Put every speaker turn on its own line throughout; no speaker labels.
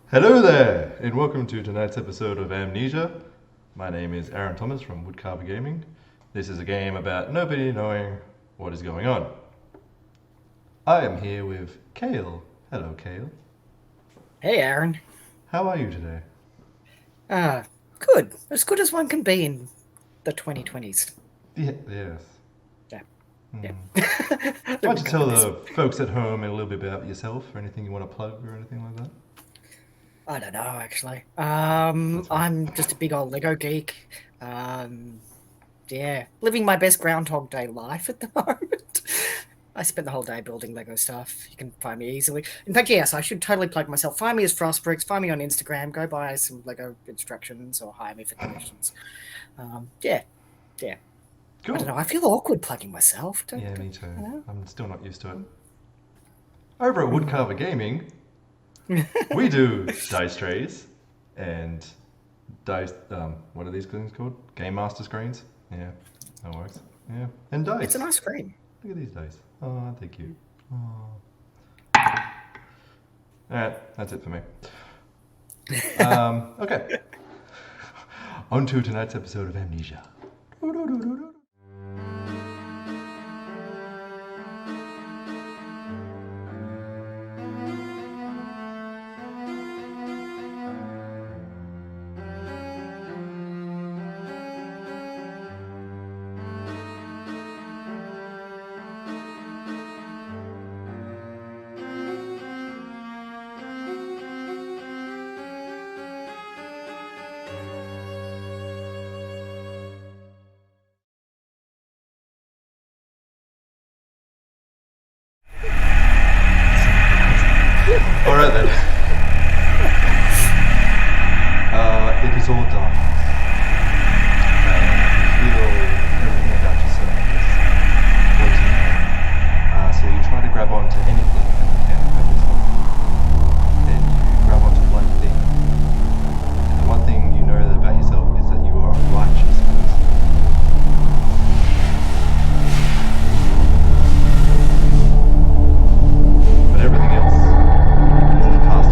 Hello there, and welcome to tonight's episode of Amnesia. My name is Aaron Thomas from Woodcarver Gaming. This is a game about nobody knowing what is going on. I am here with Kale. Hello, Kale.
Hey, Aaron.
How are you today?
Ah, good. As good as one can be in the 2020s.
Yes.
Yeah, yeah.
Hmm.
Let
Why
me
don't you
go
tell
with this.
the folks at home a little bit about yourself, or anything you want to plug, or anything like that?
I don't know, actually.
That's fine.
I'm just a big old Lego geek. Um, yeah, living my best Groundhog Day life at the moment. I spent the whole day building Lego stuff. You can find me easily. In fact, yes, I should totally plug myself. Find me as Frostbricks. Find me on Instagram. Go buy some Lego instructions or hire me for commissions. Yeah, yeah. I don't
Cool.
know. I feel awkward plugging myself.
Yeah, me too.
You know?
I'm still not used to it. Over at Woodcarver Gaming, we do dice trays and dice. What are these things called? Game Master screens. Yeah, that works. Yeah, and
It's a
dice.
nice screen.
Look at these dice. Oh, thank you. Oh. Alright, that's it for me. Okay. On to tonight's episode of Amnesia. Alright then. It is all done. You feel everything about yourself is floating. So you try to grab onto anything that you can at this point. Then you grab onto one thing. And the one thing you know about yourself is that you are a righteous person. But everything else is the past.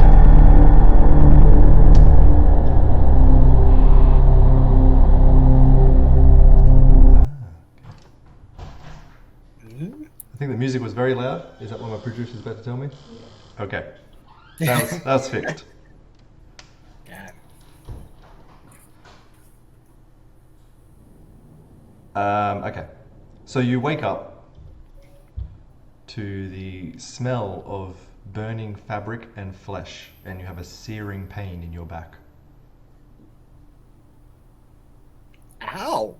Mhm.
I think the music was very loud. Is that what my producer's about to tell me? Okay. That's fixed.
Yeah.
Okay. So you wake up to the smell of burning fabric and flesh, and you have a searing pain in your back.
Ow.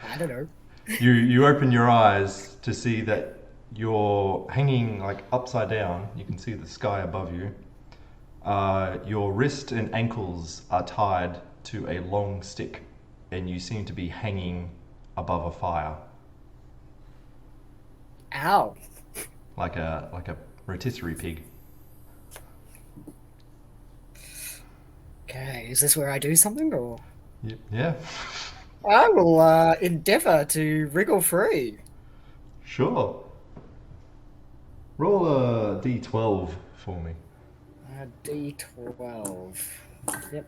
I don't know.
You open your eyes to see that you're hanging like upside down. You can see the sky above you. Your wrist and ankles are tied to a long stick, and you seem to be hanging above a fire,
Ow.
like a rotisserie pig.
Okay, is this where I do something or?
Yeah,
I will endeavor to wriggle free.
sure. Roll a d12 for me.
D12. Yep.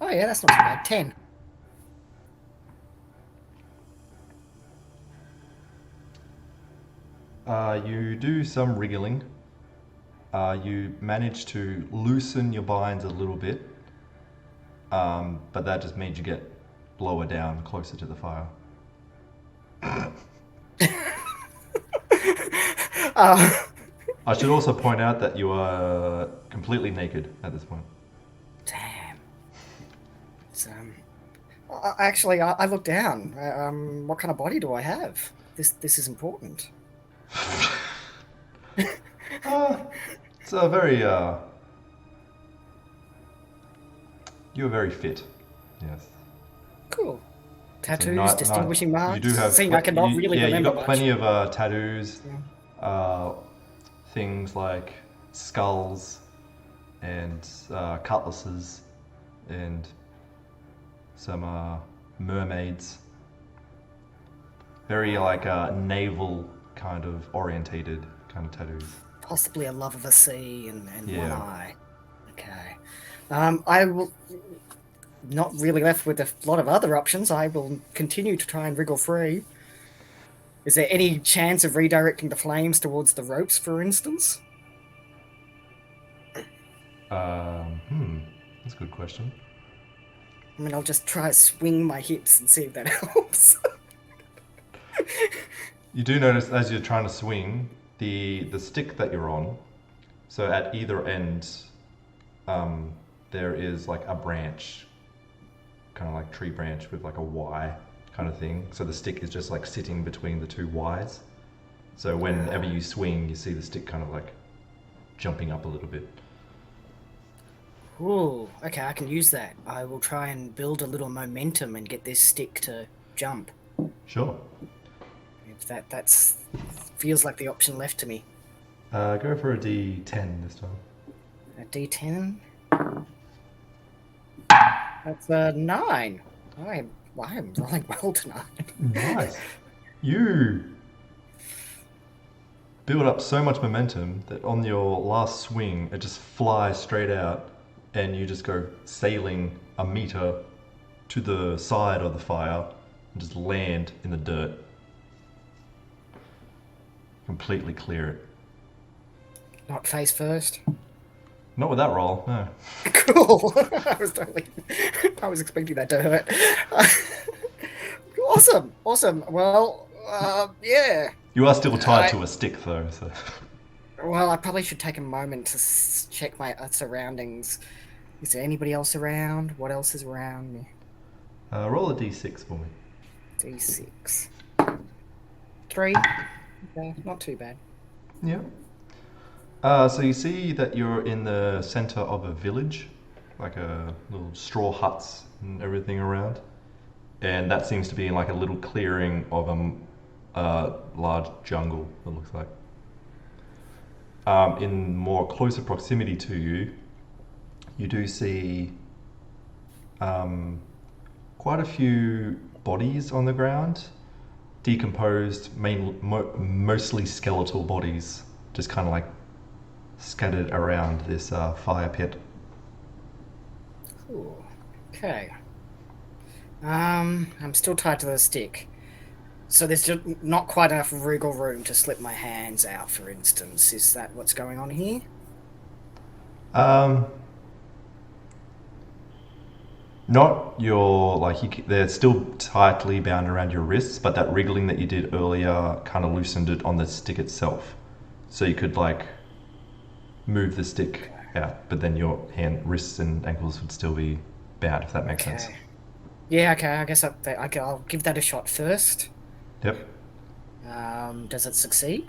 Oh yeah, that's not too bad. 10.
You do some wriggling. You manage to loosen your binds a little bit, but that just made you get lower down, closer to the fire.
Uh,
I should also point out that you are completely naked at this point.
damn. It's, actually, I look down. What kind of body do I have? This is important.
Uh, it's a very, you're very fit. Yes.
Cool.
It's a
Tattoos, distinguishing
you do
marks.
have,
Seeing I cannot really
yeah, you
remember
got
much.
plenty of tattoos,
Yeah.
uh, things like skulls and cutlasses and some mermaids. Very like naval kind of orientated kind of tattoos.
possibly a love of the sea and one
Yeah.
eye. Okay. I will not really left with a lot of other options. I will continue to try and wriggle free. Is there any chance of redirecting the flames towards the ropes, for instance?
That's a good question.
I mean, I'll just try to swing my hips and see if that helps.
You do notice as you're trying to swing, the stick that you're on, so at either end, there is like a branch, kind of like tree branch with like a Y kind of thing. So the stick is just like sitting between the two Ys. So whenever you swing, you see the stick kind of like jumping up a little bit.
Ooh, okay, I can use that. I will try and build a little momentum and get this stick to jump.
Sure.
If that's feels like the option left to me.
Go for a D10 this time.
A D10. That's a 9. I'm rolling well tonight.
Nice. You build up so much momentum that on your last swing, it just flies straight out and you just go sailing a meter to the side of the fire and just land in the dirt. Completely clear it.
Not face first.
Not with that roll, no.
Cool. I was expecting that to hurt. Awesome. Well, yeah.
You are still tied to a stick though, so.
Well, I probably should take a moment to check my surroundings. Is there anybody else around? What else is around me?
Roll a D6 for me.
D6. 3. Okay, not too bad.
Yeah. So you see that you're in the center of a village, like a little straw huts and everything around, and that seems to be in like a little clearing of a large jungle. It looks like. In more closer proximity to you, you do see quite a few bodies on the ground, decomposed, mostly skeletal bodies, just kind of like scattered around this fire pit.
Cool. Okay. I'm still tied to the stick. So there's just not quite enough wriggle room to slip my hands out, for instance. Is that what's going on here?
Not your, they're still tightly bound around your wrists, but that wriggling that you did earlier kind of loosened it on the stick itself. So you could like move the stick out, but then your wrists and ankles would still be bound, if that makes sense.
Yeah, okay, I guess I'll give that a shot first.
Yep.
Does it succeed?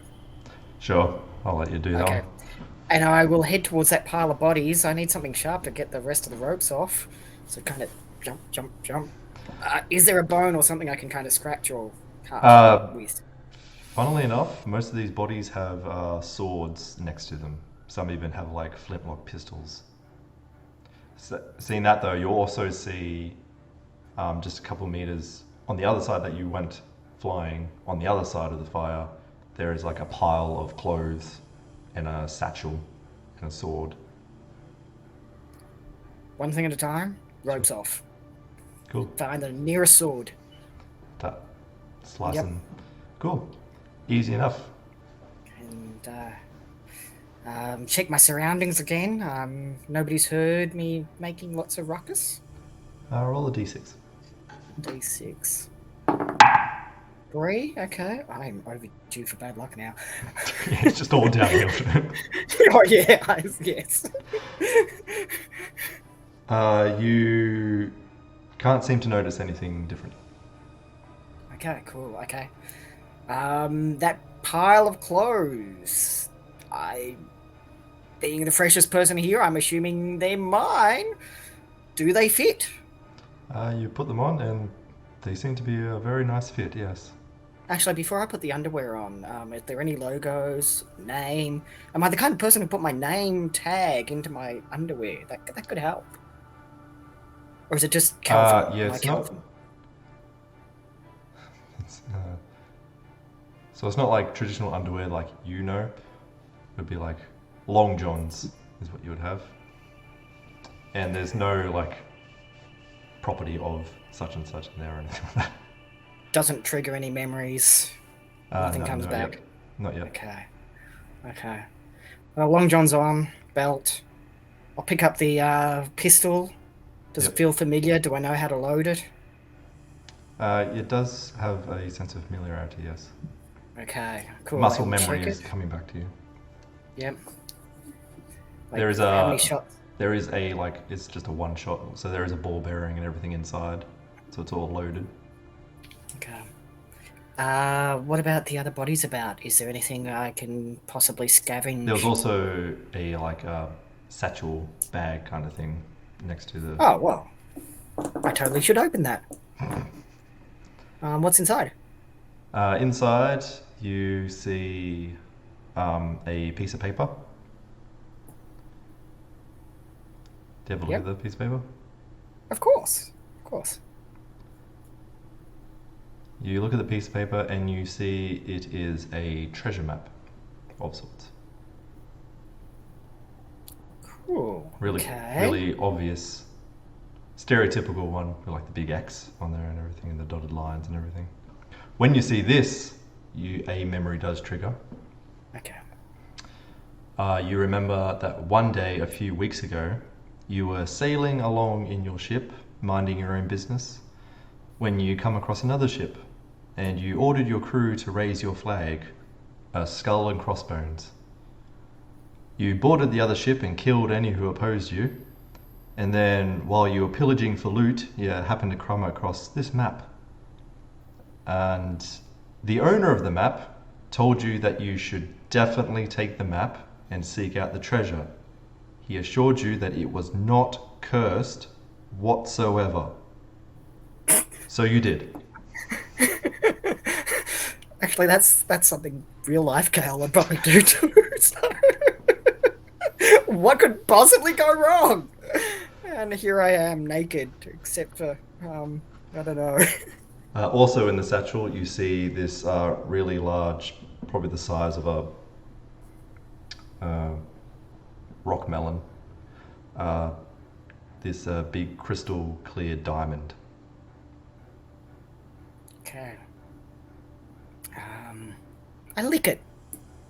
Sure, I'll let you do that one.
And I will head towards that pile of bodies. I need something sharp to get the rest of the ropes off. So kind of jump. Is there a bone or something I can kind of scratch or cut with?
Funnily enough, most of these bodies have swords next to them. Some even have like flintlock pistols. So, seeing that though, you also see just a couple of meters on the other side that you went flying, on the other side of the fire, there is like a pile of clothes and a satchel and a sword.
One thing at a time, ropes off.
Cool.
Find the nearest sword.
Slicing. Yep. Cool. Easy enough.
And check my surroundings again. Nobody's heard me making lots of ruckus.
Roll a d6.
D6. 3, okay. I'm overdue for bad luck now.
Yeah, it's just all downhill.
Oh yeah, yes.
You can't seem to notice anything different.
Okay, cool, okay. That pile of clothes. Being the freshest person here, I'm assuming they're mine. Do they fit?
You put them on and they seem to be a very nice fit, yes.
Actually, before I put the underwear on, is there any logos, name? Am I the kind of person who put my name tag into my underwear? That could help. Or is it just Calvin?
Yeah, it's not. So it's not like traditional underwear like you know. would be like long johns is what you would have. And there's no like property of such and such in there or anything like that.
Doesn't trigger any memories. Nothing comes back.
Yet. Not yet.
Okay. Long John's on, belt. I'll pick up the pistol. Does it feel familiar? Do I know how to load it?
It does have a sense of familiarity, yes.
Okay, cool.
Muscle memory is coming back to you.
Yep.
Like, there is
how many shots?
There is a it's just a one shot, so there is a ball bearing and everything inside, so it's all loaded.
Okay. What about the other bodies about? Is there anything I can possibly scavenge?
There was also a satchel bag kind of thing next to the...
Oh, well. I totally should open that. What's inside?
Inside, you see a piece of paper. Do you have a look at the piece of paper?
Of course.
You look at the piece of paper and you see it is a treasure map of sorts.
Cool.
Really obvious, stereotypical one with like the big X on there and everything and the dotted lines and everything. When you see this, a memory does trigger.
Okay.
You remember that one day a few weeks ago, you were sailing along in your ship, minding your own business, when you come across another ship, and you ordered your crew to raise your flag, a skull and crossbones. You boarded the other ship and killed any who opposed you, and then while you were pillaging for loot, you happened to come across this map. And the owner of the map told you that you should definitely take the map and seek out the treasure. He assured you that it was not cursed whatsoever. So you did.
Actually, that's something real life Kale would probably do too. So what could possibly go wrong? And here I am, naked, except for I don't know.
Also in the satchel, you see this really large, probably the size of a rock melon. This big crystal clear diamond.
Okay. I lick it.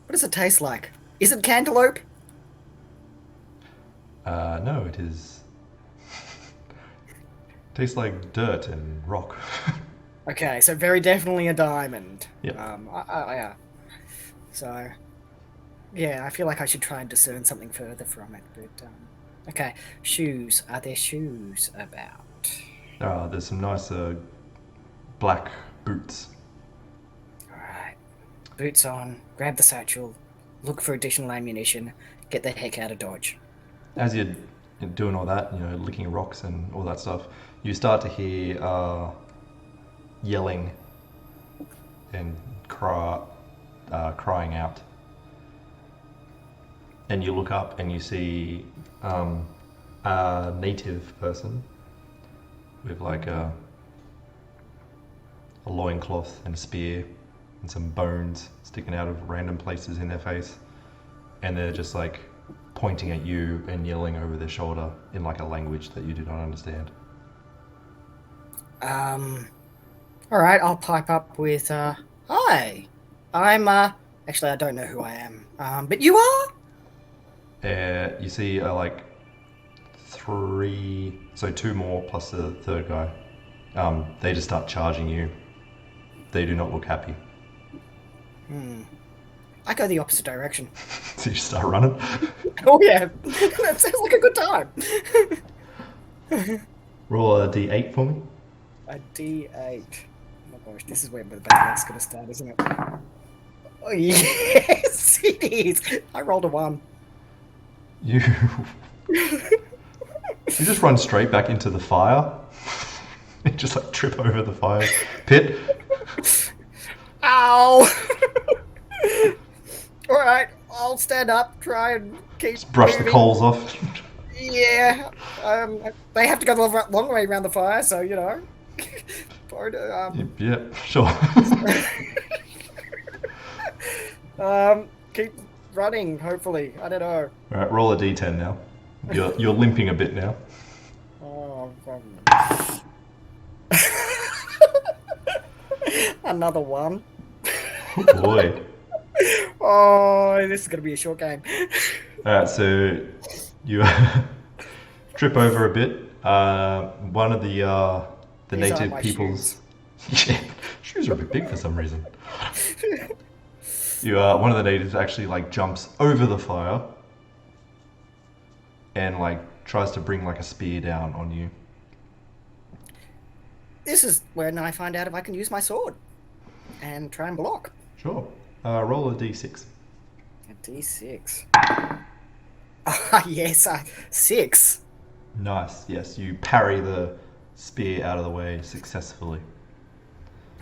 What does it taste like? Is it cantaloupe?
No, it is. Tastes like dirt and rock.
Okay, so very definitely a diamond.
Yeah.
Yeah. So, yeah, I feel like I should try and discern something further from it. But okay, shoes. Are there shoes about?
There's some nice black boots.
Alright. Boots on, grab the satchel, look for additional ammunition, get the heck out of Dodge.
As you're doing all that, licking rocks and all that stuff, you start to hear yelling and crying out. And you look up and you see a native person with like a loincloth and a spear and some bones sticking out of random places in their face, and they're just like pointing at you and yelling over their shoulder in like a language that you do not understand.
Alright, I'll pipe up with hi, I'm actually I don't know who I am, but you are?
You see like two more plus the third guy. They just start charging you. They do not look happy.
I go the opposite direction.
So you start running?
Oh yeah, that sounds like a good time.
Roll a d8 for me.
A d8. Oh my gosh, this is where the battle is going to start, isn't it? Oh yes, it is. I rolled a 1.
You just run straight back into the fire. You just like trip over the fire pit.
Ow! Alright, I'll stand up, try and keep
Just brush
moving.
the coals off.
Yeah, they have to go the long way around the fire, so
Yeah, sure.
keep running, hopefully. I don't know.
All right, roll a d10 now. You're limping a bit now.
Oh, another one.
Oh boy.
Oh, this is going to be a short game.
All right, so you trip over a bit. One of the
These aren't
native
my
peoples.
shoes.
Yeah, shoes are a bit big for some reason. One of the natives actually like jumps over the fire and like tries to bring like a spear down on you.
This is when I find out if I can use my sword and try and block.
Sure. Roll a d6.
A d6. Ah, yes, 6.
Nice. Yes, you parry the spear out of the way successfully.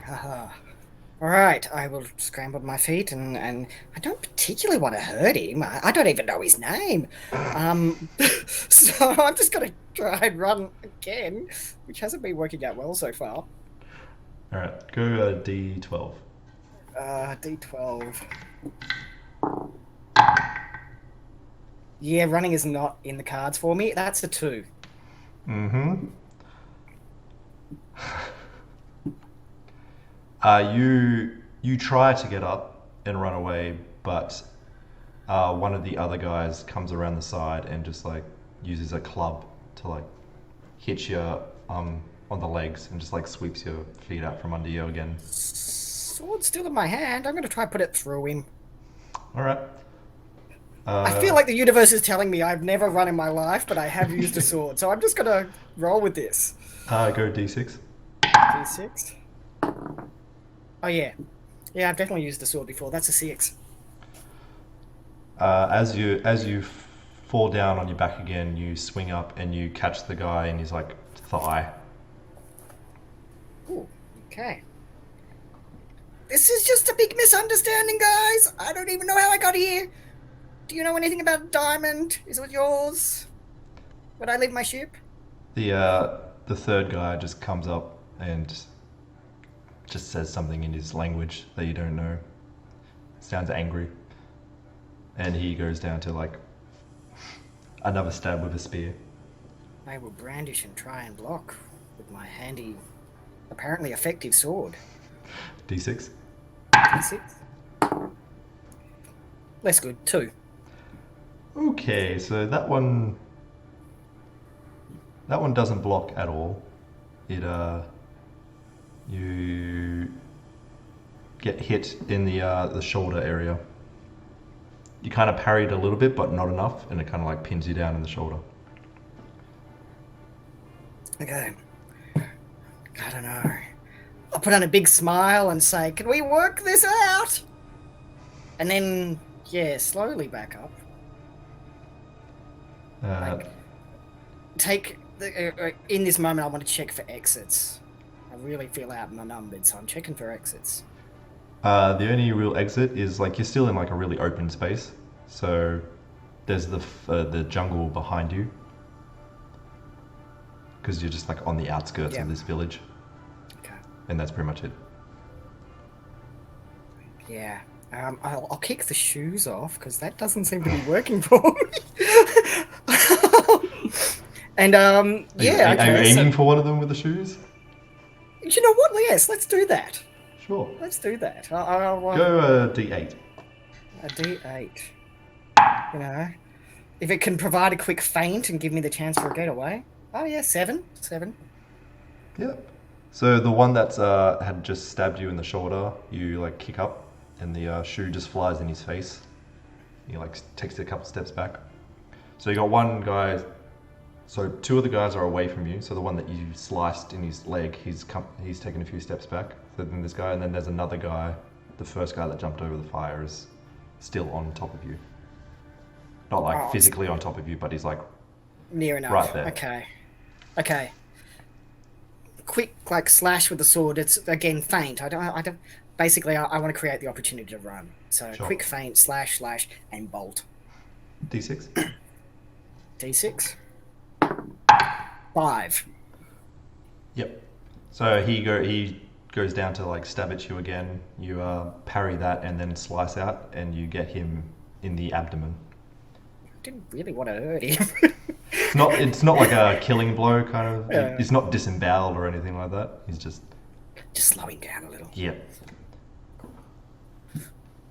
Haha. All right, I will scramble to my feet, and I don't particularly want to hurt him. I don't even know his name. So I'm just going to try and run again, which hasn't been working out well so far.
All right, go d12.
D12. Yeah, running is not in the cards for me. That's a 2.
Mm-hmm. You try to get up and run away, but one of the other guys comes around the side and just like uses a club to like hit you on the legs and just like sweeps your feet out from under you again.
Sword's still in my hand. I'm going to try and put it through him.
All right.
I feel like the universe is telling me I've never run in my life, but I have used a sword, so I'm just going to roll with this.
Go d6.
D6. Oh yeah, I've definitely used the sword before. That's a 6.
As you fall down on your back again, you swing up and you catch the guy in his like thigh.
Ooh, okay. This is just a big misunderstanding, guys. I don't even know how I got here. Do you know anything about Diamond? Is it yours? Would I leave my ship?
The third guy just comes up and just says something in his language that you don't know. Sounds angry. And he goes down to like another stab with a spear.
I will brandish and try and block with my handy, apparently effective sword.
D6.
D6. Less good. 2.
Okay, so that one doesn't block at all. It you get hit in the shoulder area. You kind of parried a little bit, but not enough, and it kind of like pins you down in the shoulder.
Okay. I don't know. I'll put on a big smile and say, "Can we work this out?" And then, yeah, slowly back up. In this moment, I want to check for exits. I really feel outnumbered, so I'm checking for exits.
The only real exit is like you're still in like a really open space, so there's the jungle behind you because you're just like on the outskirts of this village.
Okay.
And that's pretty much it.
Yeah. I'll kick the shoes off because that doesn't seem to be working for me. And
Are you aiming for one of them with the shoes?
You know what? Yes, let's do that.
Sure.
Let's do that.
Go a d8.
A d8. You know, if it can provide a quick feint and give me the chance for a getaway. Oh yeah, 7.
Yep. So the one that's had just stabbed you in the shoulder, you like kick up, and the shoe just flies in his face. He like takes it a couple steps back. So you got one guy. So 2 of the guys are away from you. So the one that you sliced in his leg, he's taken a few steps back. So then this guy, and then there's another guy. The first guy that jumped over the fire is still on top of you. Not like physically on top of you, but he's like
near enough.
Right there.
Okay. Quick like slash with the sword. It's again feint. I don't. Basically, I want to create the opportunity to run. So
Sure.
Quick feint, slash, and bolt.
D6.
D6. 5.
Yep. So he goes down to like stab at you again. You parry that and then slice out, and you get him in the abdomen.
I didn't really want to hurt him.
It's not like a killing blow kind of.
Yeah.
It's not disemboweled or anything like that. He's just
Just slowing down a little.
yeah.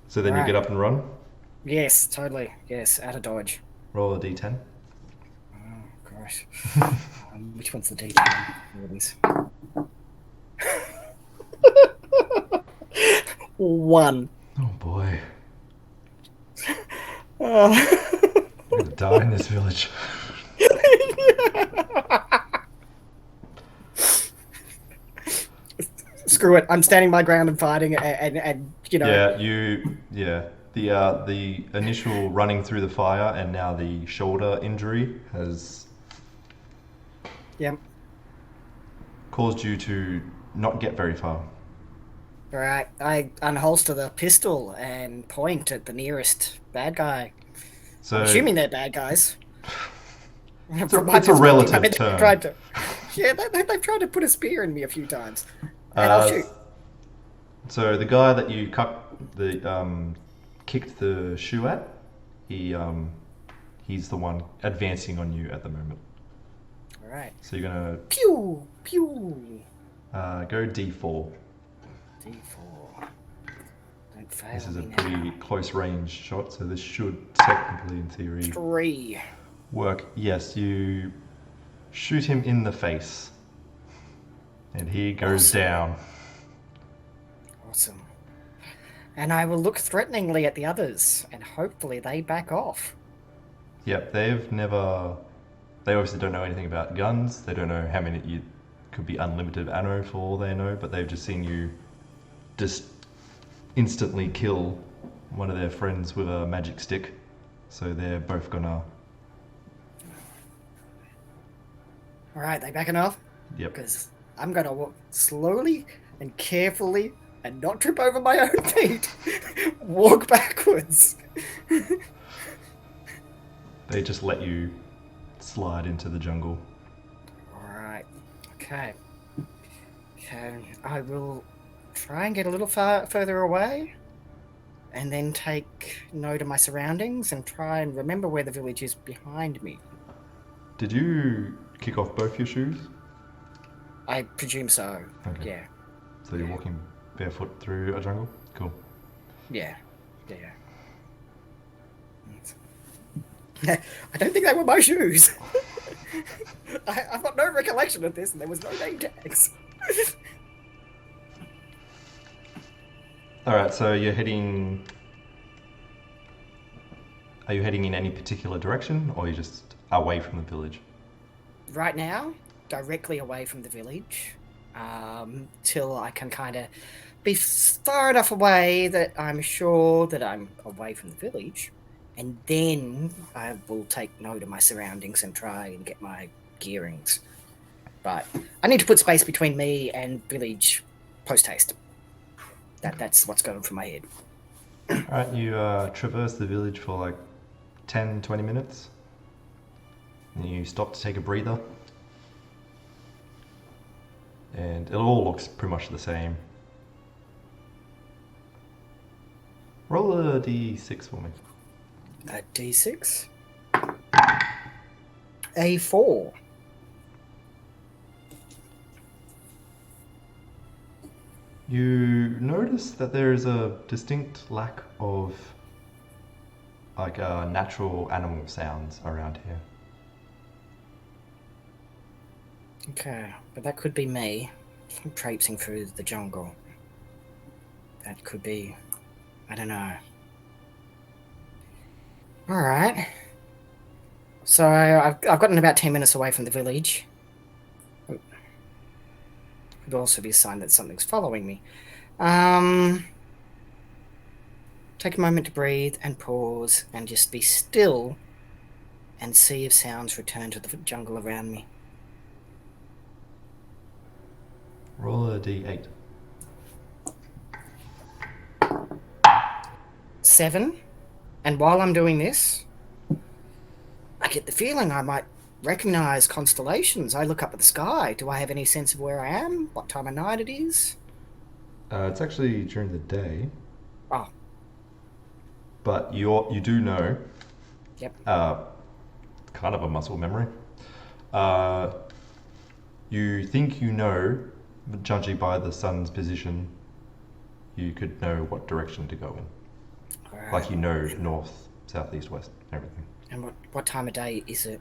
So then you
Right.
get up and run.
Yes, totally. Yes, out of dodge.
Roll a d10.
Oh, gosh. Which one's the D10? Here it is. 1.
Oh boy,
Oh.
I'm gonna die in this village.
Screw it. I'm standing my ground and fighting, and you know.
Yeah. The initial running through the fire and now the shoulder injury has
Yeah.
caused you to not get very far.
All right. I unholster the pistol and point at the nearest bad guy.
So
I'm assuming they're bad guys.
it's
From my
a
perspective,
relative
I mean,
term.
they've tried to put a spear in me a few times, and I'll
Uh,
shoot.
so the guy that you kicked the shoe at, he's the one advancing on you at the moment.
All right.
So you're gonna
Pew pew.
go D4.
D4. Don't fail
This is a
me now.
pretty close range shot, so this should technically, in theory,
3.
work. Yes, you shoot him in the face, and he goes
Awesome.
down.
Awesome. And I will look threateningly at the others, and hopefully they back off.
Yep, they obviously don't know anything about guns. They don't know how many you could be unlimited ammo for all they know, but they've just seen you just instantly kill one of their friends with a magic stick. So they're both gonna.
All right, they backing off?
Yep.
Because I'm going to walk slowly and carefully and not trip over my own feet. Walk backwards.
They just let you slide into the jungle.
All right. Okay. I will try and get a little further away and then take note of my surroundings and try and remember where the village is behind me.
Did you kick off both your shoes?
I presume so.
Okay.
Yeah.
So you're walking barefoot through a jungle? Cool.
Yeah. I don't think they were my shoes. I've got no recollection of this, and there was no name tags.
Alright, so you're heading. Are you heading in any particular direction, or are you just away from the village?
Right now, directly away from the village, till I can kind of be far enough away that I'm sure that I'm away from the village, and then I will take note of my surroundings and try and get my gearings. But I need to put space between me and village post haste. That's what's going through my head.
Alright, you traverse the village for like 10-20 minutes. And you stop to take a breather. And it all looks pretty much the same. Roll a d6 for me.
A D6. A 4.
You notice that there is a distinct lack of natural animal sounds around here.
Okay, but that could be me. I'm traipsing through the jungle. That could be... I don't know. Alright. So I've gotten about 10 minutes away from the village. Could also be a sign that something's following me. Take a moment to breathe and pause and just be still and see if sounds return to the jungle around me.
Roll a d8.
7. And while I'm doing this, I get the feeling I might recognize constellations. I look up at the sky. Do I have any sense of where I am? What time of night it is?
It's actually during the day.
Oh.
but you do know.
Yep.
Kind of a muscle memory. You think you know, but judging by the sun's position, you could know what direction to go in.
Alright.
Like you know north, south, east, west, everything.
And what time of day is it?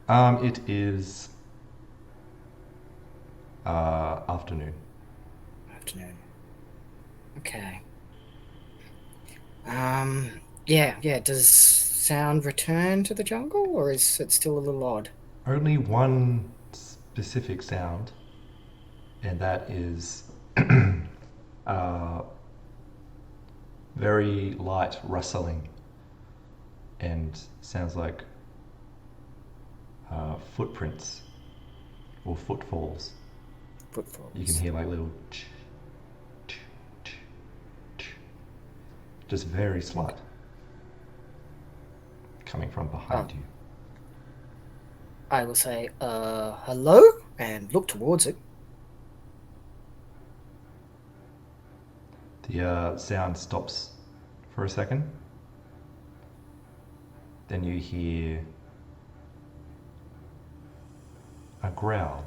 It is afternoon.
Afternoon. Okay. Yeah. Does sound return to the jungle, or is it still a little odd?
Only one specific sound, and that is very light rustling, and sounds like footprints or footfalls.
Footfalls.
You can hear like little just very slight coming from behind you.
I will say, hello, and look towards it.
The sound stops for a second. Then you hear a growl.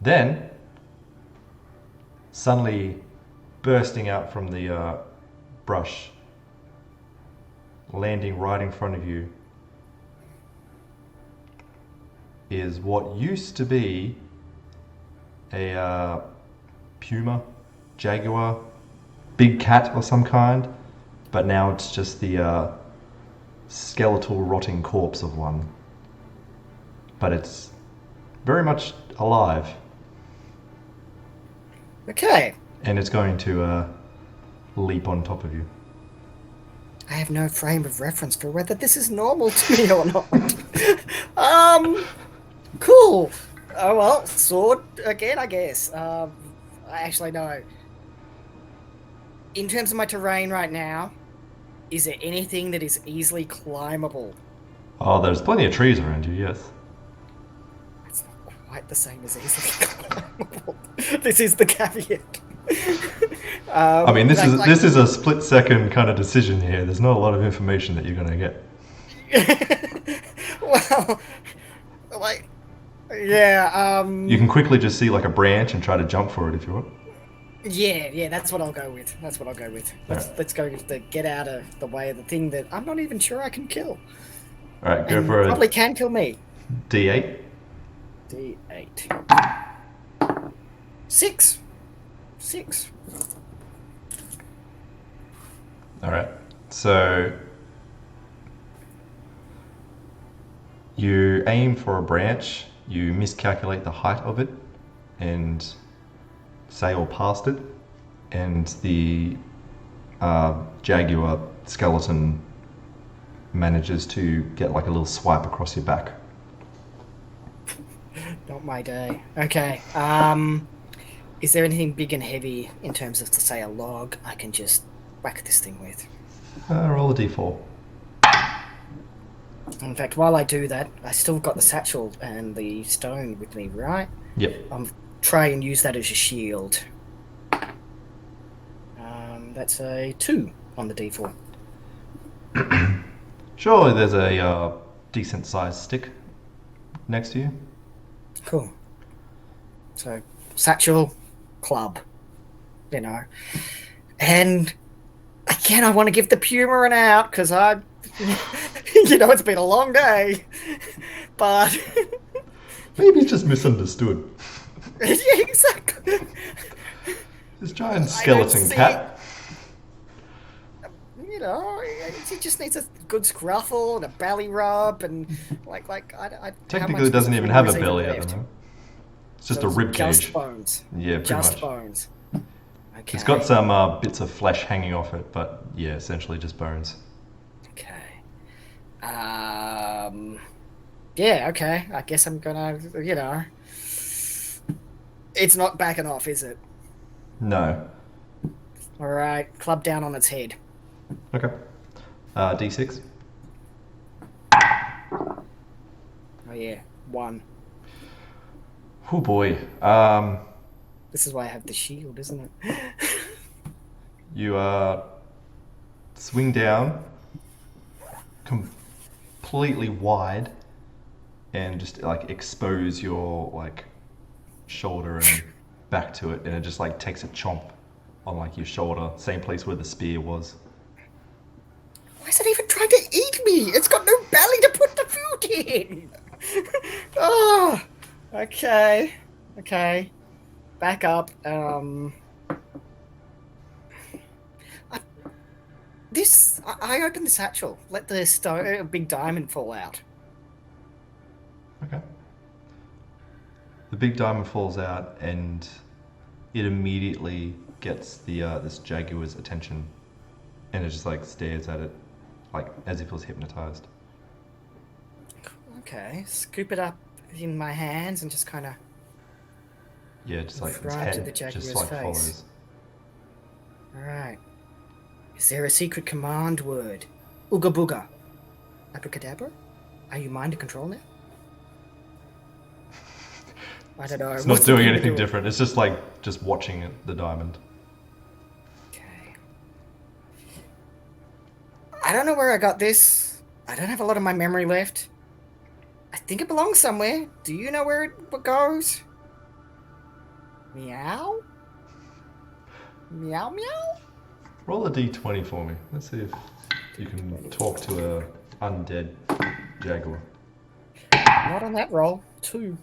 Then, suddenly bursting out from the brush, landing right in front of you, is what used to be a puma, jaguar, big cat of some kind, but now it's just the skeletal rotting corpse of one. But it's very much alive.
Okay.
And it's going to leap on top of you.
I have no frame of reference for whether this is normal to me or not. Cool. Oh well, sword again, I guess. I actually know. In terms of my terrain right now, is there anything that is easily climbable?
Oh, there's plenty of trees around you, yes.
It's not quite the same as easily climbable. This is the caveat.
I mean, this is a split-second kind of decision here. There's not a lot of information that you're going to get.
Well, like, yeah.
You can quickly just see like a branch and try to jump for it if you want.
Yeah. That's what I'll go with. Let's go with the get out of the way of the thing that I'm not even sure I can kill.
All right, go
and
for
probably
a
can kill me.
D8.
D8. 6.
All right. So you aim for a branch, you miscalculate the height of it, and sail past it, and the jaguar skeleton manages to get like a little swipe across your back.
Not my day. Okay. Is there anything big and heavy in terms of, say, a log I can just whack this thing with?
Roll a d4.
In fact, while I do that, I still got the satchel and the stone with me, right?
Yep.
I'll try and use that as a shield. That's a 2 on the d4.
Surely there's a decent sized stick next to you.
Cool. So, satchel, club, you know. And again, I want to give the puma an out because it's been a long day. But
maybe it's just misunderstood.
Yeah, exactly.
This giant skeleton cat.
He just needs a good scruffle and a belly rub and
Technically, it doesn't even have a belly at the moment. It's just a rib cage.
Just bones.
Yeah, pretty
just
much.
Bones. Okay.
It's got some bits of flesh hanging off it, but yeah, essentially just bones.
Okay. Yeah. Okay. I guess I'm gonna. It's not backing off, is it?
No.
All right. Club down on its head.
Okay. D6.
Oh yeah, 1.
Oh boy.
This is why I have the shield, isn't it?
You swing down completely wide and just like expose your like shoulder and back to it, and it just like takes a chomp on like your shoulder, same place where the spear was.
Why is it even trying to eat me? It's got no belly to put the food in. Oh, okay, okay. Back up. I opened the satchel. Let the big diamond fall out.
Okay. The big diamond falls out, and it immediately gets the this jaguar's attention, and it just like stares at it, like as if it was hypnotized.
Okay, scoop it up in my hands and just kind of
Yeah, just like its
front to the
head just
jaguar's
like
face.
follows.
All right. Is there a secret command word? Ooga booga. Abracadabra? Are you mind control now? I don't know.
It's not doing anything different. It's just like just watching the diamond.
Okay. I don't know where I got this. I don't have a lot of my memory left. I think it belongs somewhere. Do you know where it goes? Meow? Meow meow?
Roll a d20 for me. Let's see if you can talk to a undead jaguar.
Not on that roll. 2.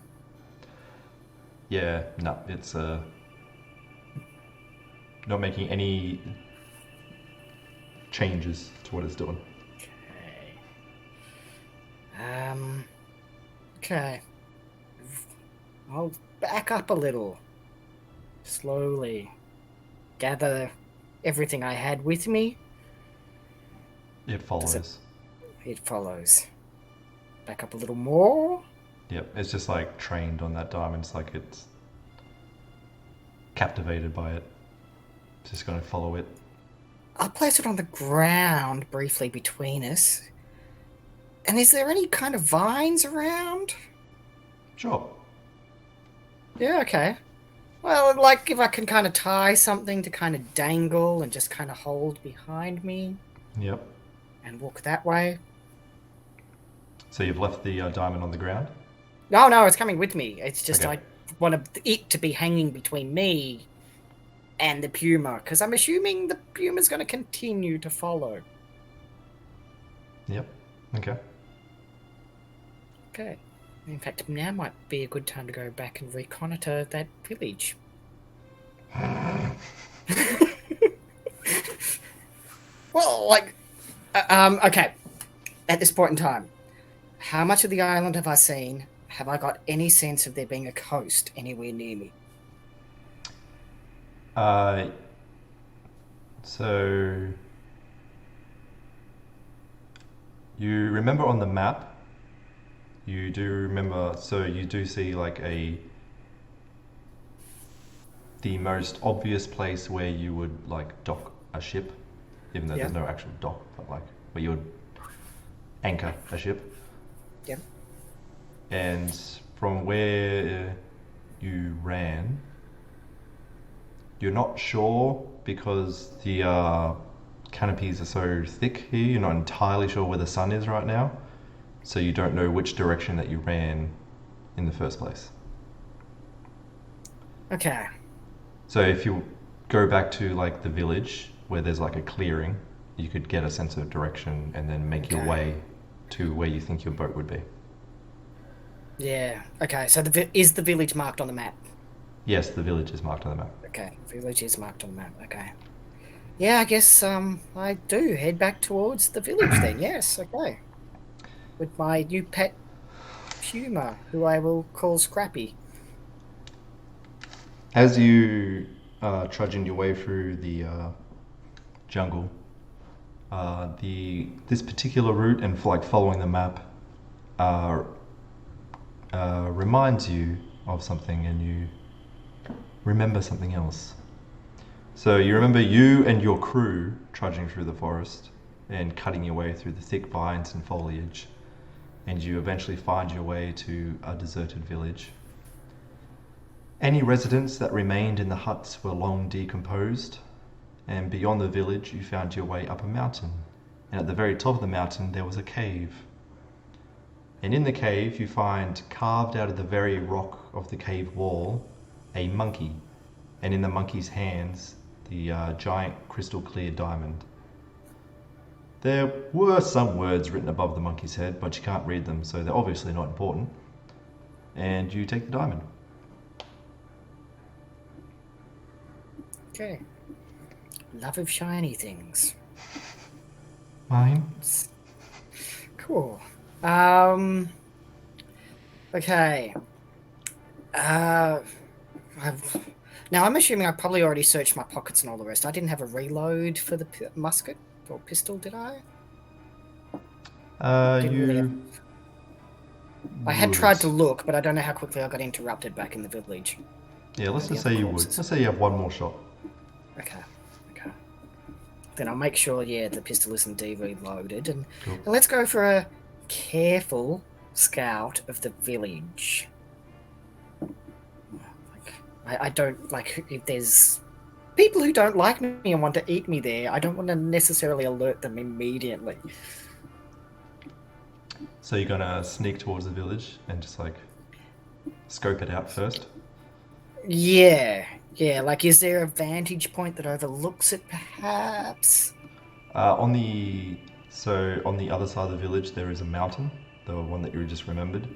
Yeah, no, it's not making any changes to what it's doing.
Okay. Okay. I'll back up a little. Slowly. Gather everything I had with me.
It follows.
It follows. Back up a little more.
Yep, it's just like trained on that diamond. It's like it's captivated by it. It's just going to follow it.
I'll place it on the ground briefly between us. And is there any kind of vines around?
Sure.
Yeah, okay. Well, like if I can kind of tie something to kind of dangle and just kind of hold behind me.
Yep.
And walk that way.
So you've left the diamond on the ground?
No, it's coming with me. It's just
Okay.
I want it to be hanging between me and the puma, because I'm assuming the puma's going to continue to follow.
Yep. Okay.
Okay. In fact, now might be a good time to go back and reconnoiter that village. Well, like, okay. At this point in time, how much of the island have I seen? Have I got any sense of there being a coast anywhere near me?
So you remember on the map, you do remember, so you do see like the most obvious place where you would like dock a ship, even though there's no actual dock, but like where you would anchor a ship.
Yep.
And from where you ran, you're not sure because the canopies are so thick here, you're not entirely sure where the sun is right now, so you don't know which direction that you ran in the first place.
Okay.
So if you go back to like the village where there's like a clearing, you could get a sense of direction and then make your way to where you think your boat would be.
Yeah. Okay. So is the village marked on the map?
Yes, the village is marked on the map.
Okay. Village is marked on the map. Okay. Yeah, I guess I do head back towards the village then. Yes. Okay. With my new pet puma, who I will call Scrappy.
As you trudging your way through the jungle, this particular route and like following the map reminds you of something, and you remember something else. So you remember you and your crew trudging through the forest and cutting your way through the thick vines and foliage, and you eventually find your way to a deserted village. Any residents that remained in the huts were long decomposed, And beyond the village, you found your way up a mountain. And at the very top of the mountain, there was a cave. And in the cave, you find carved out of the very rock of the cave wall a monkey. And in the monkey's hands, the giant crystal clear diamond. There were some words written above the monkey's head, but you can't read them, so they're obviously not important. And you take the diamond.
Okay. Love of shiny things.
Mine?
Cool. Okay. Now I'm assuming I probably already searched my pockets and all the rest. I didn't have a reload for the musket or pistol, did I? I had tried to look, but I don't know how quickly I got interrupted back in the village.
Yeah, let's just say you would. Let's say you have one more shot.
Okay. Then I'll make sure, the pistol is indeed reloaded. And
cool.
Let's go for a careful scout of the village. I don't like if there's people who don't like me and want to eat me there. I don't want to necessarily alert them immediately.
So you're gonna sneak towards the village and just like scope it out first?
Yeah. Like, is there a vantage point that overlooks it, perhaps?
On the other side of the village, there is a mountain, the one that you just remembered,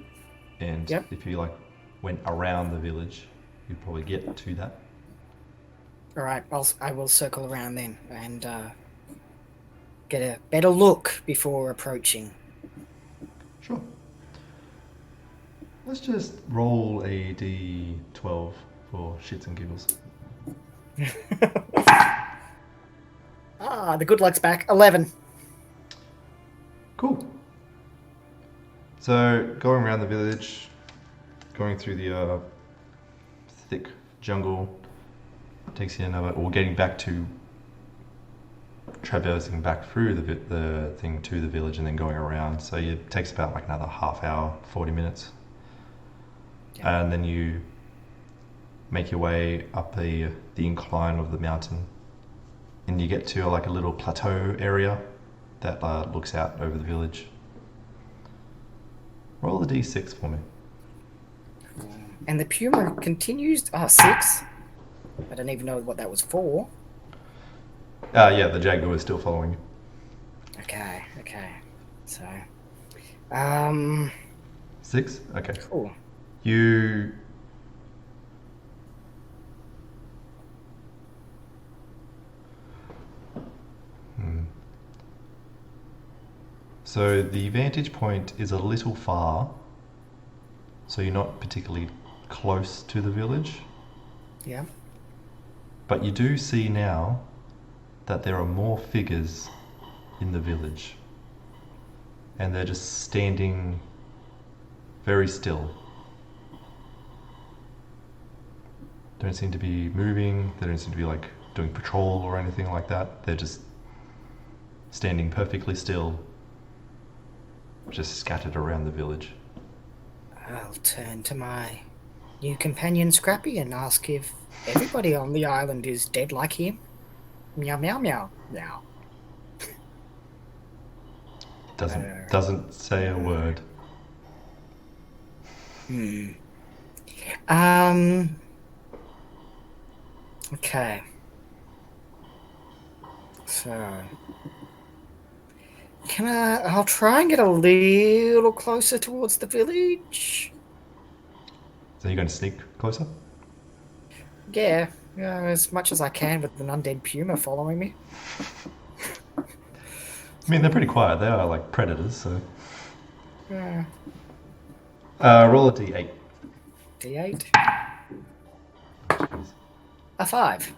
and if you went around the village, you'd probably get to that.
All right, I will circle around then and get a better look before approaching.
Sure. Let's just roll a d12 for shits and giggles.
The good luck's back. 11.
Cool. So going around the village, going through the thick jungle, takes you getting back to traversing back through the thing to the village and then going around. So it takes about another half hour, 40 minutes. Yeah. And then you make your way up the incline of the mountain, and you get to a little plateau area that looks out over the village. Roll the d6 for me.
And the puma continues. 6. I don't even know what that was for.
Yeah, the jaguar is still following you.
Okay. So,
6? Okay.
Cool.
You So the vantage point is a little far, so you're not particularly close to the village.
Yeah.
But you do see now that there are more figures in the village, and they're just standing very still. Don't seem to be moving, they don't seem to be doing patrol or anything like that. They're just standing perfectly still, just scattered around the village.
I'll turn to my new companion Scrappy and ask if everybody on the island is dead like him. Meow, meow, meow, meow.
Doesn't say a word.
Okay. So, I'll try and get a little closer towards the village.
So you're going to sneak closer?
Yeah, as much as I can with an undead puma following me.
I mean, they're pretty quiet. They are predators, so...
Yeah.
Roll a d8.
D8? A 5.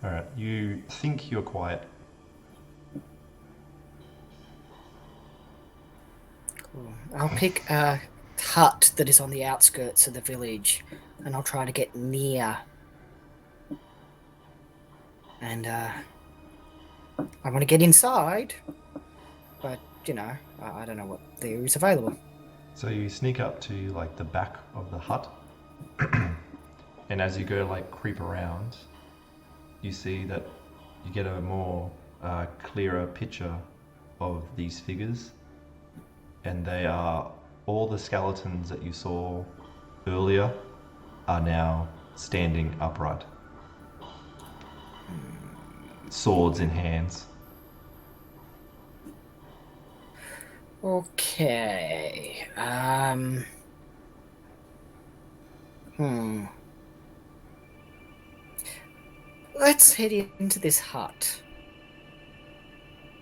Alright, you think you're quiet.
Cool. I'll pick a hut that is on the outskirts of the village, and I'll try to get near. And I want to get inside, but I don't know what there is available.
So you sneak up to the back of the hut, And as you go like creep around, you see that you get a more clearer picture of these figures, and they are all the skeletons that you saw earlier are now standing upright, swords in hands.
Okay. Let's head into this hut.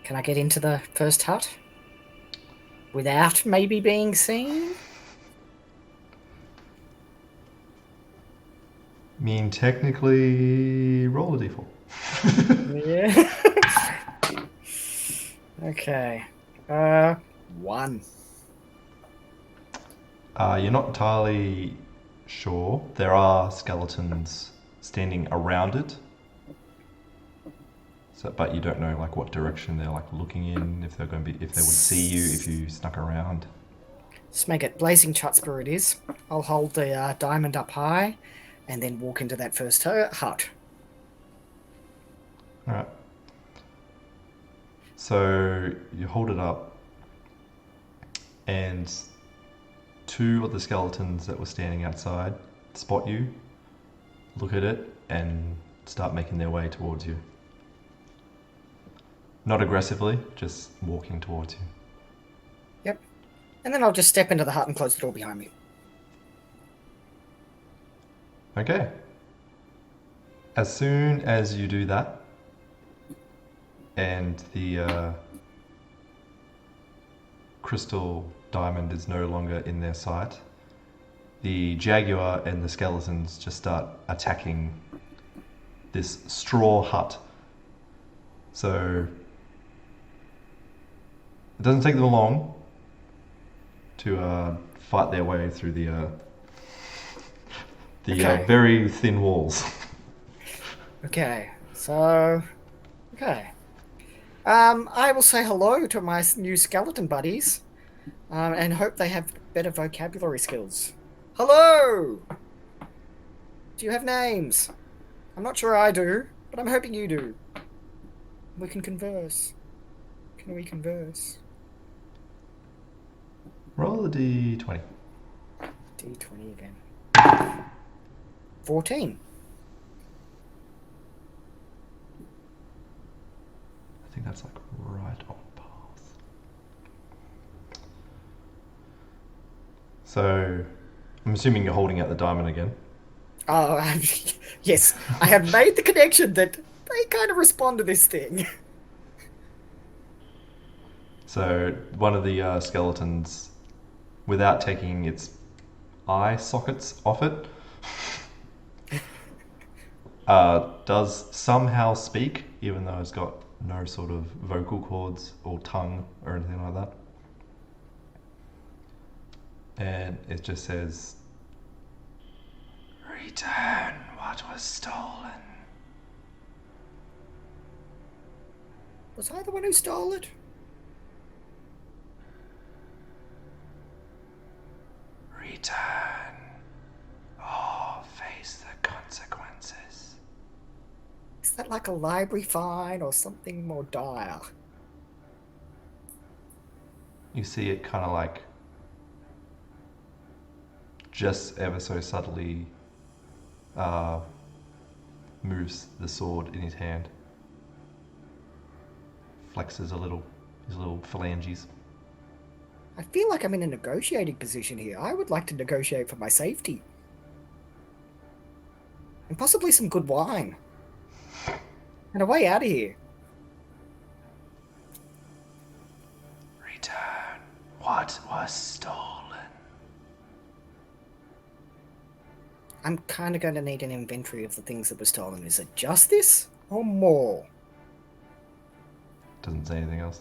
Can I get into the first hut? Without maybe being seen?
I mean, technically, roll a d4.
Yeah. Okay. 1.
You're not entirely sure. There are skeletons standing around it. So, but you don't know like what direction they're like looking in, if they're going to be, if they would see you if you snuck around.
Let's make it blazing chutzpah it is. I'll hold the diamond up high and then walk into that first hut.
All right. So you hold it up, and 2 of the skeletons that were standing outside spot you, look at it, and start making their way towards you. Not aggressively, just walking towards you.
Yep. And then I'll just step into the hut and close the door behind me.
Okay. As soon as you do that, and the crystal diamond is no longer in their sight, the jaguar and the skeletons just start attacking this straw hut. So it doesn't take them long to fight their way through the
Okay.
very thin walls.
Okay. So, okay. I will say hello to my new skeleton buddies, and hope they have better vocabulary skills. Hello! Do you have names? I'm not sure I do, but I'm hoping you do. We can converse. Can we converse?
Roll a d20.
D20 again. 14.
I think that's like right on path. So, I'm assuming you're holding out the diamond again.
Oh, yes. I have made the connection that they kind of respond to this thing.
So, one of the skeletons, without taking its eye sockets off it, does somehow speak, even though it's got no sort of vocal cords or tongue or anything like that. And it just says, "Return what was stolen."
Was I the one who stole it?
Return or face the consequences.
Is that like a library fine or something more dire?
You see it kind of like just ever so subtly moves the sword in his hand. Flexes a little, his little phalanges.
I feel like I'm in a negotiating position here. I would like to negotiate for my safety. And possibly some good wine. And a way out of here.
Return what was stolen.
I'm kind of going to need an inventory of the things that were stolen. Is it just this or more?
Doesn't say anything else.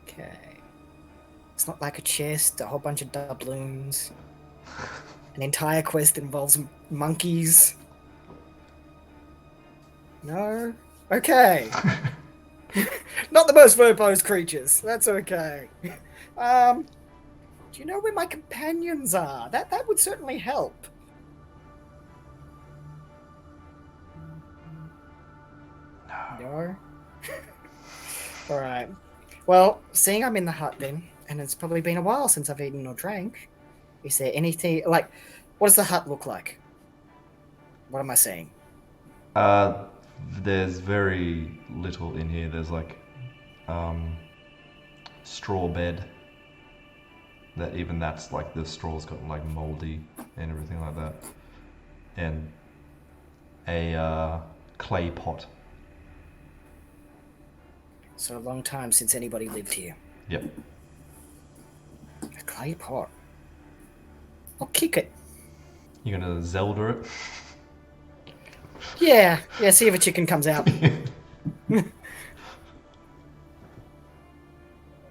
Okay. It's not like a chest, a whole bunch of doubloons. An entire quest involves monkeys. No? Okay. Not the most verbose creatures. That's okay. Do you know where my companions are? That would certainly help. No. All right. Well, seeing I'm in the hut then, and it's probably been a while since I've eaten or drank, is there anything like? What does the hut look like? What am I seeing?
Uh, there's very little in here. There's like um, straw bed. That even that's like the straw's gotten like moldy and everything like that, and a clay pot.
So a long time since anybody lived here.
Yep.
A clay pot. I'll kick it.
You're gonna Zelda it.
Yeah. See if a chicken comes out.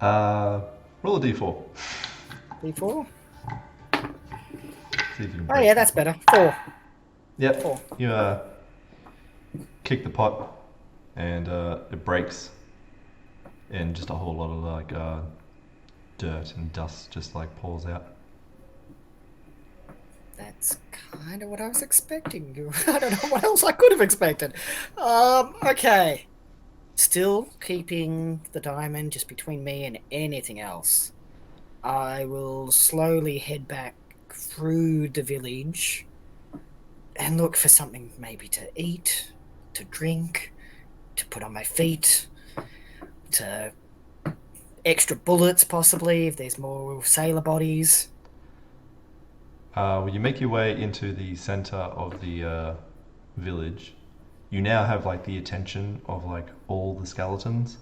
Roll a d4.
D4.
See if you can
Oh
break
yeah,
it.
that's better. 4.
Yep.
4.
You kick the pot, and it breaks, and just a whole lot of like dirt and dust just like pours out.
That's kind of what I was expecting. I don't know what else I could have expected. Okay. Still keeping the diamond just between me and anything else. I will slowly head back through the village and look for something maybe to eat, to drink, to put on my feet, to extra bullets possibly if there's more sailor bodies.
When you make your way into the center of the village, you now have like the attention of like all the skeletons.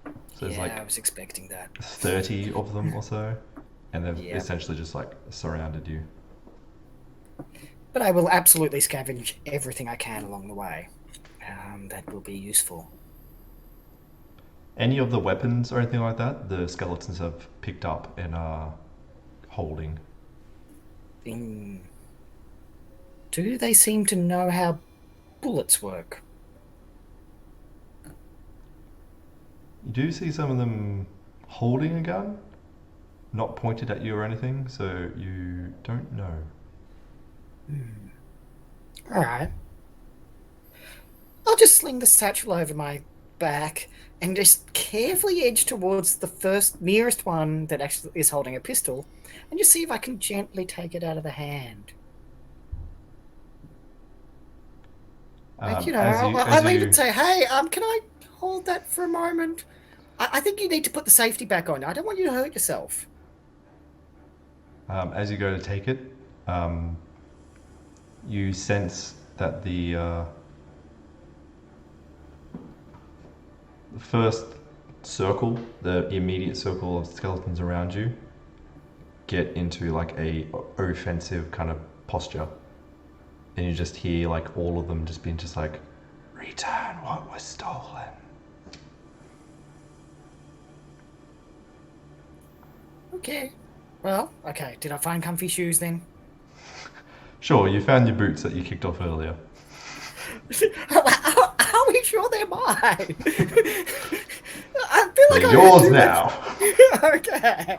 So there's like
I was expecting that.
30 of them or so, and they've
Yeah.
essentially just like surrounded you.
But I will absolutely scavenge everything I can along the way. That will be useful.
Any of the weapons or anything like that, the skeletons have picked up and are holding.
Do they seem to know how bullets work?
You do see some of them holding a gun, not pointed at you or anything, so you don't know.
Alright. I'll just sling the satchel over my back and just carefully edge towards the nearest one that actually is holding a pistol and just see if I can gently take it out of the hand. Like, I'll even say, hey, can I hold that for a moment? I think you need to put the safety back on. I don't want you to hurt yourself.
As you go to take it, you sense that the first circle, the immediate circle of skeletons around you, get into like a offensive kind of posture, and you just hear like all of them just being just like, return what was stolen.
Okay. Well, okay. Did I find comfy shoes then?
Sure, you found your boots that you kicked off earlier.
How are we sure they're mine? I feel like
They're yours now.
Okay.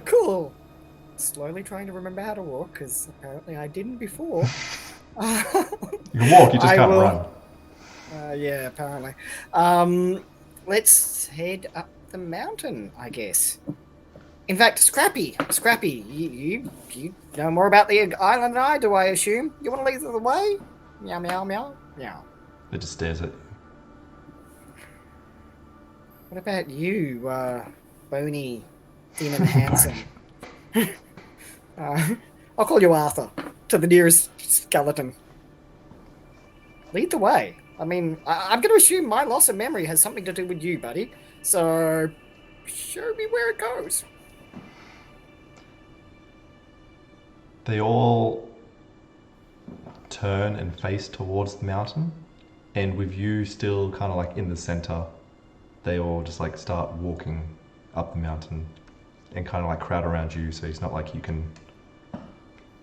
Cool. Slowly trying to remember how to walk because apparently I didn't before.
You can walk, you just can't run.
Yeah, apparently. Let's head up the mountain, I guess. In fact, Scrappy, you know more about the island than I do, I assume. You want to lead the way? Meow, meow, meow, meow.
It just stares at you.
What about you, bony, thin and handsome? I'll call you Arthur, to the nearest skeleton. Lead the way. I mean, I'm going to assume my loss of memory has something to do with you, buddy. So, show me where it goes.
They all turn and face towards the mountain, and with you still kind of like in the center, they all just like start walking up the mountain and kind of like crowd around you, so it's not like you can...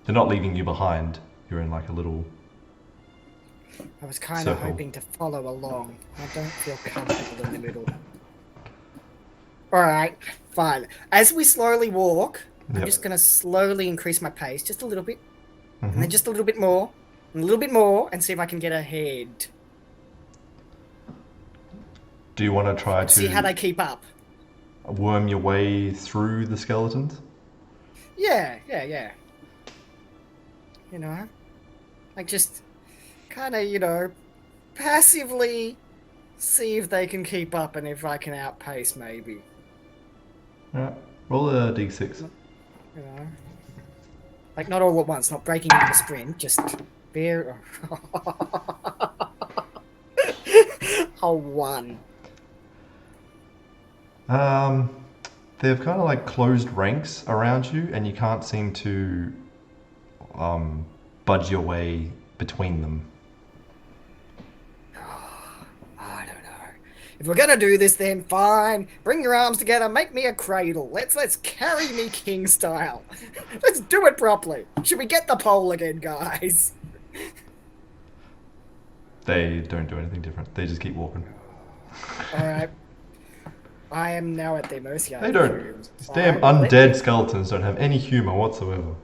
They're not leaving you behind. You're in like a little...
I was kind of hoping to follow along. I don't feel comfortable in the middle. Alright, fine. As we slowly walk, I'm just going to slowly increase my pace just a little bit, and then just a little bit more, a little bit more, and see if I can get ahead.
Do you want to try
See how
to
they keep up.
worm your way through the skeletons?
Yeah. You know, like just kind of, passively see if they can keep up and if I can outpace, maybe.
Alright, roll a d6.
You know, like not all at once, not breaking into a sprint, just bare. Oh, one.
They've kind of like closed ranks around you, and you can't seem to budge your way between them.
I don't know. If we're gonna do this, then fine. Bring your arms together. Make me a cradle. Let's carry me king style. Let's do it properly. Should we get the pole again, guys?
They don't do anything different. They just keep walking.
All right. I am now at their mercy.
They don't. These damn undead skeletons don't have any humor whatsoever.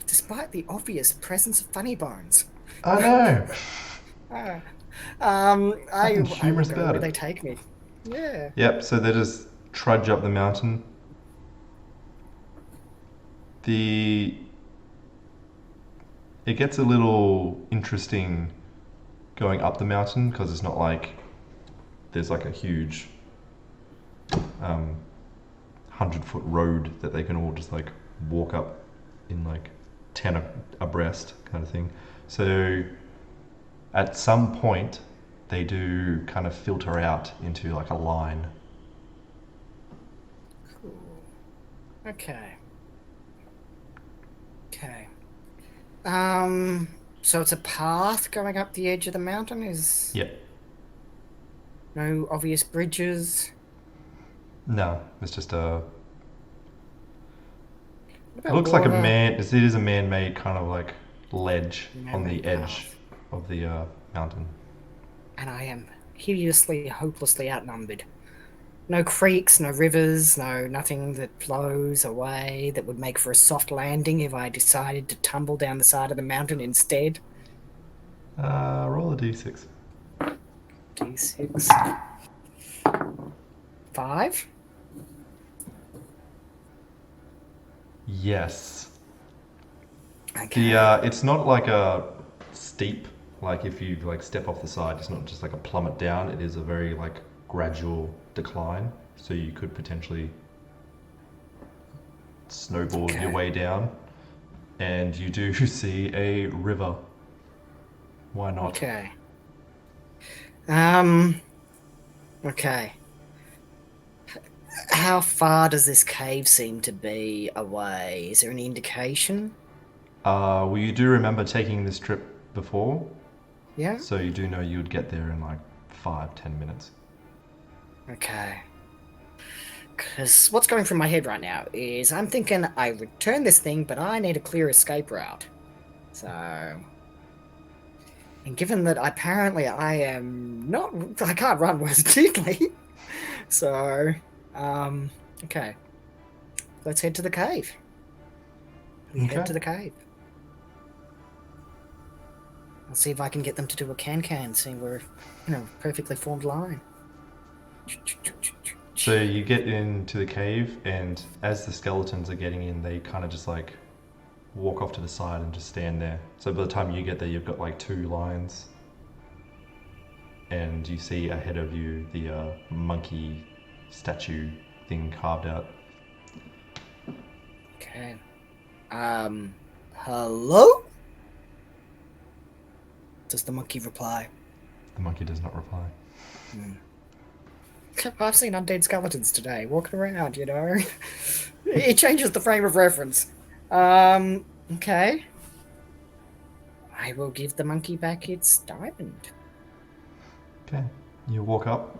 Despite the obvious presence of funny bones.
I know.
I will
humorous
go
about
where
it.
they take me. Yeah.
Yep, so they just trudge up the mountain. It gets a little interesting going up the mountain because it's not like there's like a huge 100-foot road that they can all just like walk up in like 10 abreast kind of thing. So at some point they do kind of filter out into like a line.
Cool. Okay. So it's a path going up the edge of the mountain.
Yep.
No obvious bridges.
No, it's just a.
What
It
about
looks like
water?
it is a man-made kind of like ledge on the
Man-made
edge
path.
of the mountain.
And I am hideously, hopelessly outnumbered. No creeks, no rivers, nothing that flows away that would make for a soft landing if I decided to tumble down the side of the mountain instead.
Roll a d6.
D6. 5.
Yes.
Okay.
It's not like a steep, like if you like step off the side, it's not just like a plummet down. It is a very like gradual decline. So you could potentially snowboard your way down, and you do see a river. Why not?
Okay. Okay. How far does this cave seem to be away? Is there any indication?
Well, you do remember taking this trip before,
Yeah?
so you do know you would get there in like 5-10 minutes.
Okay. Because what's going through my head right now is I'm thinking I return this thing, but I need a clear escape route. So... And given that apparently I can't run worth diddly. So, okay. Let's head to the cave. We head to the cave. I'll see if I can get them to do a can, see we're, perfectly formed line.
So you get into the cave, and as the skeletons are getting in, they kind of just like walk off to the side and just stand there. So by the time you get there, you've got like 2 lines, and you see ahead of you the monkey statue thing carved out.
Okay. Hello? Does the monkey reply?
The monkey does not reply.
I've seen undead skeletons today, walking around, It changes the frame of reference. Okay. I will give the monkey back its diamond.
Okay. You walk up,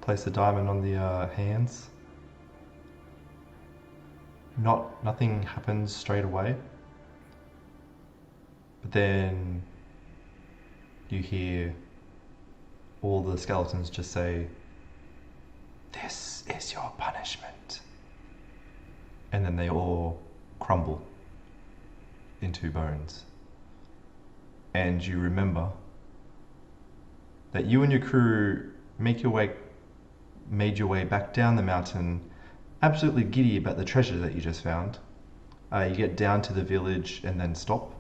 place the diamond on the hands. Nothing happens straight away. But then you hear all the skeletons just say, "This is your punishment." And then they all crumble. into bones. And you remember that you and your crew made your way back down the mountain, absolutely giddy about the treasure that you just found. You get down to the village and then stop.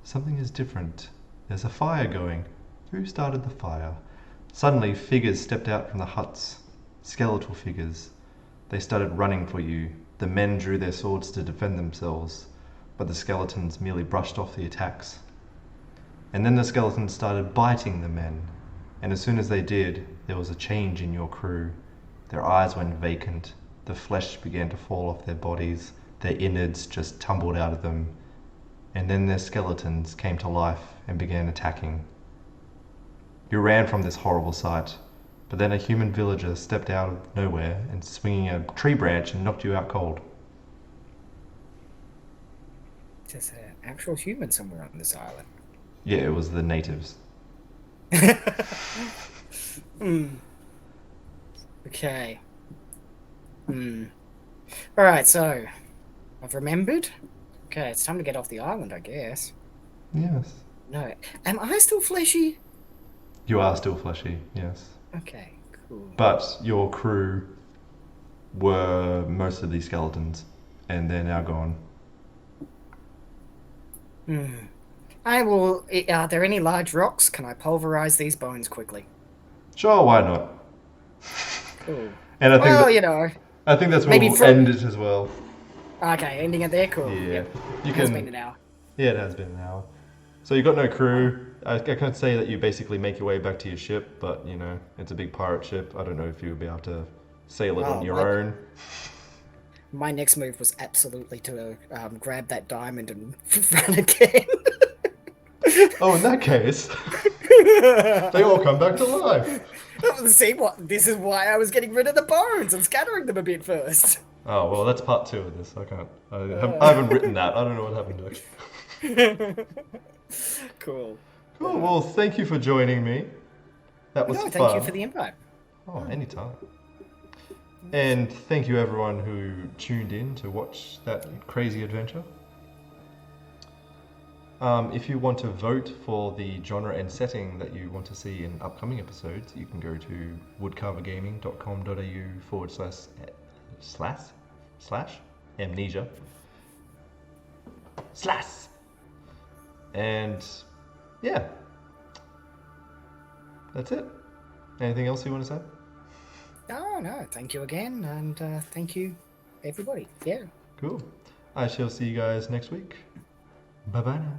Something is different. There's a fire going. Who started the fire? Suddenly, figures stepped out from the huts. Skeletal figures. They started running for you. The men drew their swords to defend themselves, but the skeletons merely brushed off the attacks. And then the skeletons started biting the men, and as soon as they did, there was a change in your crew. Their eyes went vacant, the flesh began to fall off their bodies, their innards just tumbled out of them, and then their skeletons came to life and began attacking. You ran from this horrible sight, but then a human villager stepped out of nowhere and swinging a tree branch and knocked you out cold.
There's an actual human somewhere on this island.
Yeah, it was the natives.
Okay. Alright, so I've remembered. Okay, it's time to get off the island, I guess.
Yes.
No. Am I still fleshy?
You are still fleshy, yes.
Okay, cool.
But your crew were most of these skeletons, and they're now gone.
I will. Are there any large rocks? Can I pulverize these bones quickly?
Sure, why not?
Cool.
And I think
Well,
that,
you know.
I think that's where
maybe
we'll end it as well.
Okay, ending it there. Cool.
Yeah.
Yep.
You
It has
can.
been an hour.
Yeah, it has been an hour. So you got no crew. I can't say that you basically make your way back to your ship, but you know it's a big pirate ship. I don't know if you'll be able to sail it on your own.
My next move was absolutely to grab that diamond and run again.
Oh, in that case, they all come back to life.
See what? This is why I was getting rid of the bones and scattering them a bit first.
Oh well, that's part 2 of this. I can't. I haven't written that. I don't know what happened to it.
Cool.
Cool. Well, thank you for joining me. That was
No,
fun.
thank you for the invite.
Oh, anytime. And thank you everyone who tuned in to watch that crazy adventure. If you want to vote for the genre and setting that you want to see in upcoming episodes, you can go to woodcarvergaming.com.au/amnesia. And yeah, that's it. Anything else you want to say?
No, thank you again, and thank you, everybody. Yeah.
Cool. I shall see you guys next week. Bye bye now.